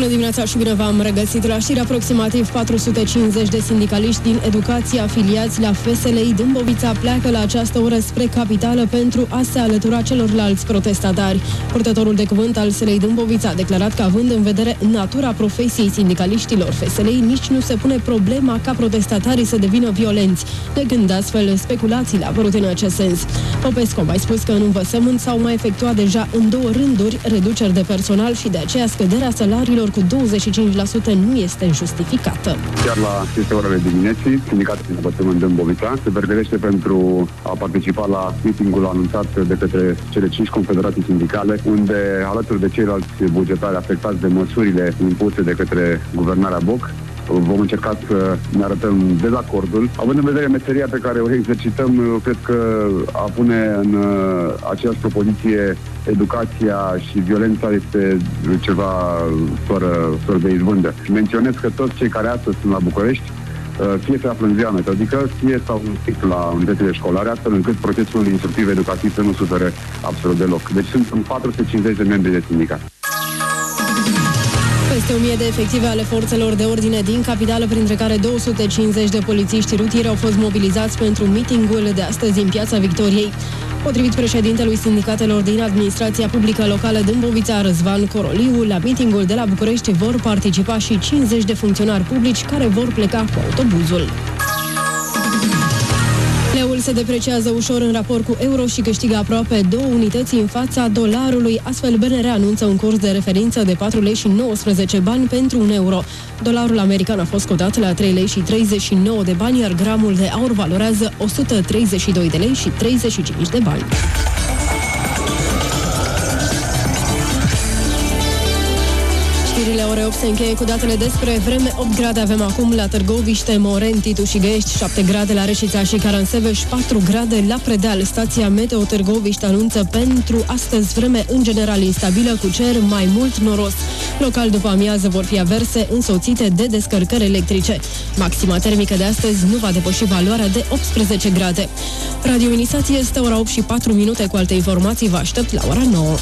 Bună dimineața și bine v-am regăsit la știri. Aproximativ 450 de sindicaliști din educație afiliați la FSLI Dâmbovița pleacă la această oră spre capitală pentru a se alătura celorlalți protestatari. Purtătorul de cuvânt al SLI Dâmbovița a declarat că, având în vedere natura profesiei sindicaliștilor FSLI, nici nu se pune problema ca protestatarii să devină violenți, negând astfel speculațiile apărut în acest sens. Popescu a mai spus că în învățământ s-au mai efectuat deja în 2 rânduri reduceri de personal și de aceea scăderea salariilor cu 25% nu este justificată. Chiar la aceste orele dimineții, sindicatul din învățământ Dâmbovița se pregătește pentru a participa la meetingul anunțat de către cele 5 confederații sindicale, unde, alături de ceilalți bugetari afectați de măsurile impuse de către guvernarea Boc, vom încerca să ne arătăm dezacordul. Având în vedere meseria pe care o exercităm, cred că a pune în aceeași propoziție educația și violența este ceva fără de izbândă. Menționez că toți cei care astăzi sunt la București, fie se află în ziua metodică, fie s-au înscris la unitățile școlare, astfel încât procesul instructiv educativ să nu sufere absolut deloc. Deci sunt 450 de membri de sindicat. Peste 1000 de efective ale forțelor de ordine din capitală, printre care 250 de polițiști rutieri, au fost mobilizați pentru mitingul de astăzi în Piața Victoriei. Potrivit președintelui sindicatelor din administrația publică locală Dâmbovița, Răzvan Coroliu, la mitingul de la București vor participa și 50 de funcționari publici care vor pleca cu autobuzul. Leul se depreciază ușor în raport cu euro și câștigă aproape 2 unități în fața dolarului. Astfel, BNR anunță un curs de referință de 4 lei și 19 bani pentru 1 euro. Dolarul american a fost cotat la 3 lei și 39 de bani, iar gramul de aur valorează 132 de lei și 35 de bani. Știrile ore 8 se încheie cu datele despre vreme. 8 grade avem acum la Târgoviște, Moren, Titu și Găiești, 7 grade la Reșița și Caransebeș, 4 grade la Predeal. Stația Meteo Târgoviște anunță pentru astăzi vreme în general instabilă, cu cer mai mult noros. Local după amiază vor fi averse însoțite de descărcări electrice. Maxima termică de astăzi nu va depăși valoarea de 18 grade. Radio Inițiație este ora 8 și 4 minute. Cu alte informații vă aștept la ora 9.